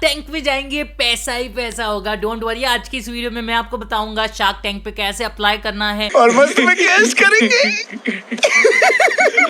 Tank पे जाएंगे, पैसा ही पैसा होगा। डोंट वरी, आज की इस वीडियो में मैं आपको बताऊंगा शार्क टैंक पे कैसे अप्लाई करना है और मस्त में कैश करेंगे।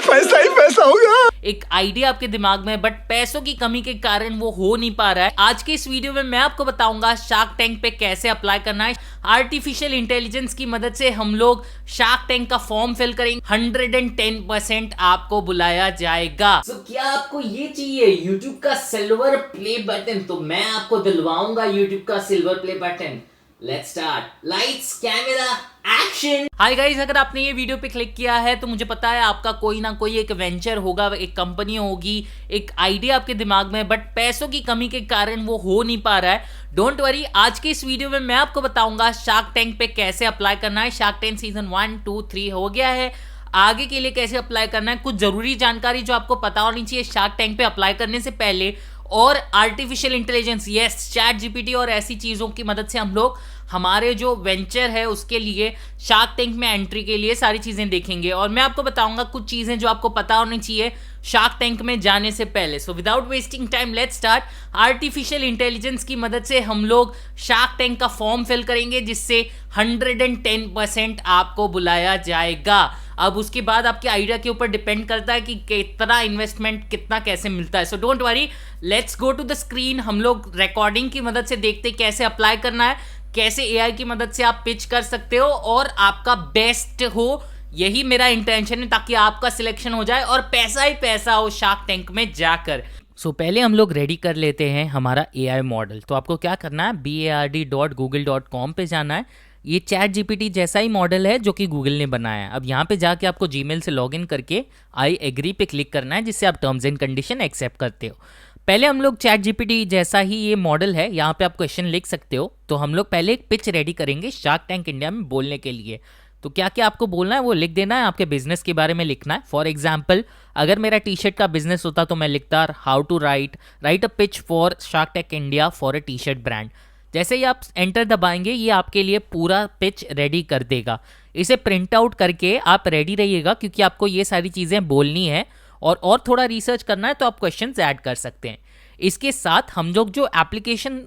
पैसा ही पैसा होगा। एक आइडिया आपके दिमाग में, बट पैसों की कमी के कारण वो हो नहीं पा रहा है। आज के इस वीडियो में मैं आपको बताऊंगा शार्क टैंक पे कैसे अप्लाई करना है। आर्टिफिशियल इंटेलिजेंस की मदद से हम लोग शार्क टैंक का फॉर्म फिल करेंगे, 110% आपको बुलाया जाएगा। तो क्या आपको ये चाहिए YouTube का सिल्वर प्ले बटन? तो मैं आपको दिलवाऊंगा YouTube का silver play button. Let's start, lights camera action. Hi guys, अगर आपने ये वीडियो पे क्लिक किया है तो मुझे पता है आपका कोई ना कोई एक वेंचर होगा, एक कंपनी होगी, एक आइडिया आपके दिमाग में, बट पैसों की कमी के कारण वो हो नहीं पा रहा है। डोंट वरी, आज के इस वीडियो में मैं आपको बताऊंगा शार्क टैंक पे कैसे अप्लाई करना है। शार्क टैंक सीजन 1, 2, 3 हो गया है, आगे के लिए कैसे अप्लाई करना है, कुछ जरूरी जानकारी जो आपको पता होनी चाहिए शार्क टैंक पे अप्लाई करने से पहले। और artificial intelligence, yes, chat GPT और ऐसी चीज़ों की मदद से हम लोग हमारे जो वेंचर है उसके लिए शार्क टैंक में एंट्री के लिए सारी चीज़ें देखेंगे। और मैं आपको बताऊंगा कुछ चीज़ें जो आपको पता होनी चाहिए शार्क टैंक में जाने से पहले। So without wasting time let's start. Artificial intelligence की मदद से हम लोग शार्क टैंक का फॉर्म फिल करेंगे, जिससे 110% आपको बुलाया जाएगा। अब उसके बाद आपके आइडिया के ऊपर डिपेंड करता है कि कितना इन्वेस्टमेंट, कितना कैसे मिलता है। So don't worry, let's go to the screen. हम लोग रिकॉर्डिंग की मदद से देखते हैं कैसे अप्लाई करना है, कैसे एआई की मदद से आप पिच कर सकते हो और आपका बेस्ट हो। यही मेरा इंटेंशन है, ताकि आपका सिलेक्शन हो जाए और पैसा ही पैसा हो शार्क टैंक में जाकर। सो पहले हम लोग रेडी कर लेते हैं हमारा एआई मॉडल। तो आपको क्या करना है, bard.google.com पे जाना है। ये चैट जीपीटी जैसा ही मॉडल है जो कि गूगल ने बनाया है। अब यहाँ पे जाके आपको जीमेल से लॉगिन करके आई एग्री पे क्लिक करना है, जिससे आप टर्म्स एंड कंडीशन एक्सेप्ट करते हो। पहले हम लोग चैट जीपीटी जैसा ही ये मॉडल है, यहाँ पे आप क्वेश्चन लिख सकते हो। तो हम लोग पहले एक पिच रेडी करेंगे शार्क टैंक इंडिया में बोलने के लिए। तो क्या क्या आपको बोलना है वो लिख देना है, आपके बिजनेस के बारे में लिखना है। फॉर एग्जाम्पल, अगर मेरा टी शर्ट का बिजनेस होता तो मैं लिखता how to write a pitch for Shark Tank India for a T shirt brand. जैसे ही आप एंटर दबाएंगे, ये आपके लिए पूरा पिच रेडी कर देगा। इसे प्रिंट आउट करके आप रेडी रहिएगा, क्योंकि आपको ये सारी चीज़ें बोलनी है। और थोड़ा रिसर्च करना है तो आप क्वेश्चंस ऐड कर सकते हैं। इसके साथ हम लोग जो एप्लीकेशन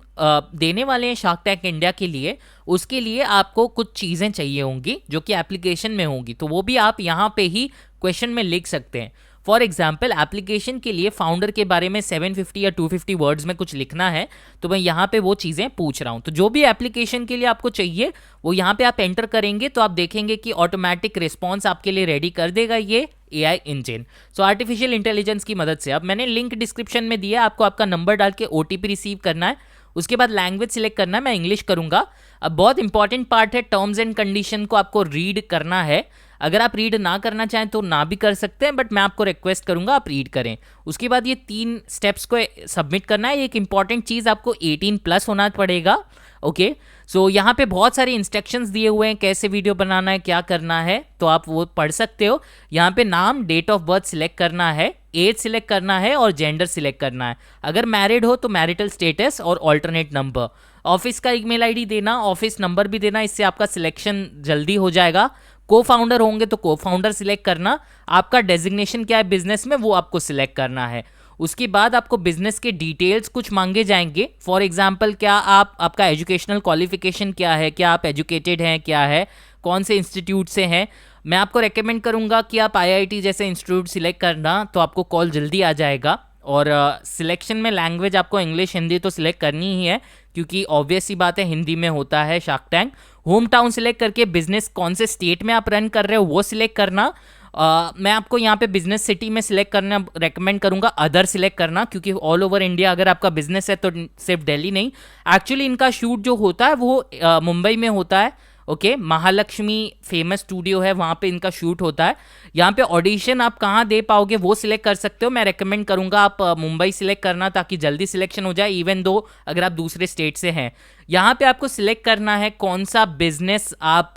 देने वाले हैं शार्क टैंक इंडिया के लिए, उसके लिए आपको कुछ चीज़ें चाहिए होंगी जो कि एप्लीकेशन में होंगी। तो वो भी आप यहाँ पे ही क्वेश्चन में लिख सकते हैं। फॉर एग्जाम्पल, एप्लीकेशन के लिए फाउंडर के बारे में 750 या 250 वर्ड्स में कुछ लिखना है, तो मैं यहाँ पे वो चीज़ें पूछ रहा हूँ। तो जो भी एप्लीकेशन के लिए आपको चाहिए वो यहाँ पे आप एंटर करेंगे, तो आप देखेंगे कि ऑटोमेटिक रिस्पॉन्स आपके लिए रेडी कर देगा ये एआई इंजन। सो आर्टिफिशियल इंटेलिजेंस की मदद से। अब मैंने लिंक डिस्क्रिप्शन में दिया, आपको आपका नंबर डाल के ओटीपी रिसीव करना है। उसके बाद लैंग्वेज सिलेक्ट करना है, मैं इंग्लिश करूँगा। अब बहुत इंपॉर्टेंट पार्ट है, टर्म्स एंड कंडीशन को आपको रीड करना है। अगर आप रीड ना करना चाहें तो ना भी कर सकते हैं, बट मैं आपको रिक्वेस्ट करूंगा आप रीड करें। उसके बाद ये 3 स्टेप्स को सबमिट करना है। एक इंपॉर्टेंट चीज़, आपको 18+ होना पड़ेगा। ओके, सो यहाँ पे बहुत सारे इंस्ट्रक्शंस दिए हुए हैं कैसे वीडियो बनाना है, क्या करना है, तो आप वो पढ़ सकते हो। यहाँ पे नाम, डेट ऑफ बर्थ सिलेक्ट करना है, एज सिलेक्ट करना है और जेंडर सिलेक्ट करना है। अगर मैरिड हो तो मैरिटल स्टेटस और ऑल्टरनेट नंबर। ऑफिस का ईमेल आईडी देना, ऑफिस नंबर भी देना, इससे आपका सिलेक्शन जल्दी हो जाएगा। को फाउंडर होंगे तो को फाउंडर सिलेक्ट करना। आपका डेजिग्नेशन क्या है बिजनेस में, वो आपको सिलेक्ट करना है। उसके बाद आपको बिजनेस के डिटेल्स कुछ मांगे जाएंगे। फॉर एग्जांपल, क्या आपका एजुकेशनल क्वालिफिकेशन क्या है, क्या आप एजुकेटेड हैं, क्या है, कौन से इंस्टीट्यूट से हैं। मैं आपको रेकमेंड करूंगा कि आप आईआईटी जैसे इंस्टीट्यूट सिलेक्ट करना, तो आपको कॉल जल्दी आ जाएगा। और सिलेक्शन में लैंग्वेज आपको इंग्लिश, हिंदी तो सिलेक्ट करनी ही है, क्योंकि ऑब्वियस सी बात है हिंदी में होता है shark tank. Home town select करके बिजनेस कौन से स्टेट में आप रन कर रहे हो वो सिलेक्ट करना। मैं आपको यहाँ पे बिजनेस सिटी में सिलेक्ट करना रेकमेंड करूँगा, अदर सिलेक्ट करना, क्योंकि ऑल ओवर इंडिया अगर आपका बिजनेस है तो सिर्फ दिल्ली नहीं। एक्चुअली इनका शूट जो होता है वो मुंबई में होता है। ओके, महालक्ष्मी फेमस स्टूडियो है, वहाँ पे इनका शूट होता है। यहाँ पे ऑडिशन आप कहाँ दे पाओगे वो सिलेक्ट कर सकते हो। मैं रेकमेंड करूँगा आप मुंबई सिलेक्ट करना, ताकि जल्दी सिलेक्शन हो जाए, इवन दो अगर आप दूसरे स्टेट से हैं। यहाँ पे आपको सिलेक्ट करना है कौन सा बिजनेस आप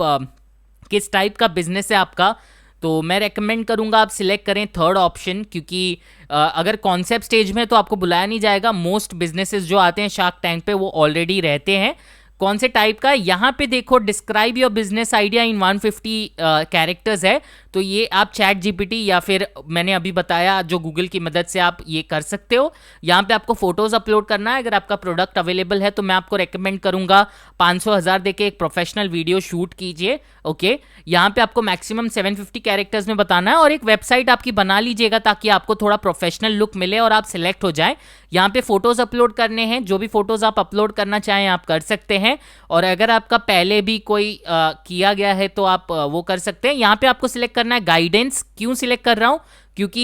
किस टाइप का बिजनेस है आपका। तो मैं रेकमेंड करूंगा आप सिलेक्ट करें थर्ड ऑप्शन, क्योंकि अगर कॉन्सेप्ट स्टेज में तो आपको बुलाया नहीं जाएगा। मोस्ट बिजनेसेस जो आते हैं शार्क टैंक पे वो ऑलरेडी रहते हैं। कौन से टाइप का, यहाँ पे देखो describe your business idea in 150 characters है। तो ये आप चैट जीपीटी या फिर मैंने अभी बताया जो गूगल की मदद से आप ये कर सकते हो। यहाँ पे आपको फोटोज अपलोड करना है। अगर आपका प्रोडक्ट अवेलेबल है तो मैं आपको रेकमेंड करूंगा 500,000 देके एक प्रोफेशनल वीडियो शूट कीजिए। ओके, यहाँ पे आपको मैक्सिमम 750 कैरेक्टर्स में बताना है और एक वेबसाइट आपकी बना लीजिएगा ताकि आपको थोड़ा प्रोफेशनल लुक मिले और आप सिलेक्ट हो जाएं। यहाँ पे फोटोज अपलोड करने हैं, जो भी फोटोज आप अपलोड करना चाहें आप कर सकते हैं। और अगर आपका पहले भी कोई किया गया है तो आप वो कर सकते हैं। यहाँ पे आपको सिलेक्ट करना है गाइडेंस। क्यों सिलेक्ट कर रहा हूँ? क्योंकि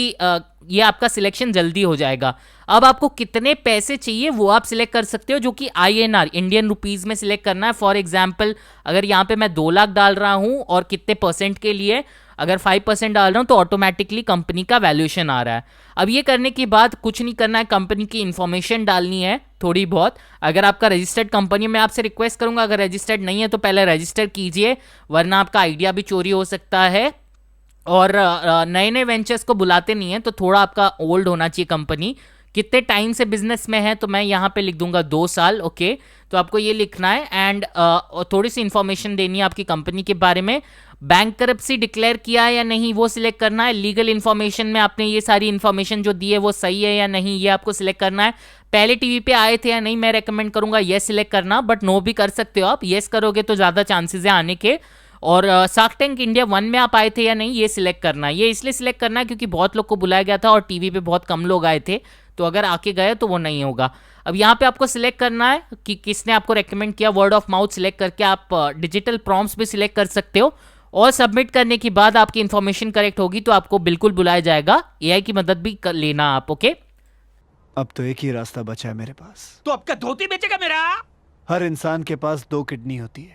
ये आपका सिलेक्शन जल्दी हो जाएगा। अब आपको कितने पैसे चाहिए वो आप सिलेक्ट कर सकते हो, जो कि INR इंडियन रुपीज में सिलेक्ट करना है। फॉर एग्जाम्पल अगर यहाँ पे मैं 2 लाख डाल रहा हूँ और कितने परसेंट के लिए, अगर 5% डाल रहा हूँ तो ऑटोमेटिकली कंपनी का वैल्यूएशन आ रहा है। अब ये करने के बाद कुछ नहीं करना है, कंपनी की इंफॉर्मेशन डालनी है थोड़ी बहुत। अगर आपका रजिस्टर्ड कंपनी, मैं आपसे रिक्वेस्ट करूंगा अगर रजिस्टर्ड नहीं है तो पहले रजिस्टर कीजिए, वरना आपका आइडिया भी चोरी हो सकता है। और नए नए वेंचर्स को बुलाते नहीं है तो थोड़ा आपका ओल्ड होना चाहिए कंपनी। कितने टाइम से बिजनेस में है तो मैं यहाँ पे लिख दूंगा 2 साल। ओके, तो आपको ये लिखना है एंड थोड़ी सी इंफॉर्मेशन देनी है आपकी कंपनी के बारे में। बैंकरप्सी डिक्लेयर किया है या नहीं वो सिलेक्ट करना है। लीगल इन्फॉर्मेशन में आपने ये सारी इन्फॉर्मेशन जो दी है वो सही है या नहीं ये आपको सिलेक्ट करना है। पहले टीवी पे आए थे या नहीं, मैं रेकमेंड करूंगा येस सिलेक्ट करना, बट नो भी कर सकते हो आप। येस करोगे तो ज़्यादा चांसेस है आने के। और शार्क टैंक इंडिया 1 में आप आए थे या नहीं ये सिलेक्ट करना है। ये इसलिए सिलेक्ट करना है क्योंकि बहुत लोग को बुलाया गया था और टीवी पे बहुत कम लोग आए थे, तो अगर आके गए तो वो नहीं होगा। अब यहाँ पे आपको सिलेक्ट करना है कि किसने आपको रेकमेंड किया। वर्ड ऑफ माउथ सिलेक्ट करके आप डिजिटल प्रॉम्प्ट्स भी सिलेक्ट कर सकते हो और सबमिट करने के बाद आपकी इन्फॉर्मेशन करेक्ट होगी तो आपको बिल्कुल बुलाया जाएगा। AI की मदद भी कर लेना आप। ओके, अब तो एक ही रास्ता बचा है मेरे पास। तो आपका धोती बेचेगा मेरा? हर इंसान के पास 2 किडनी होती है,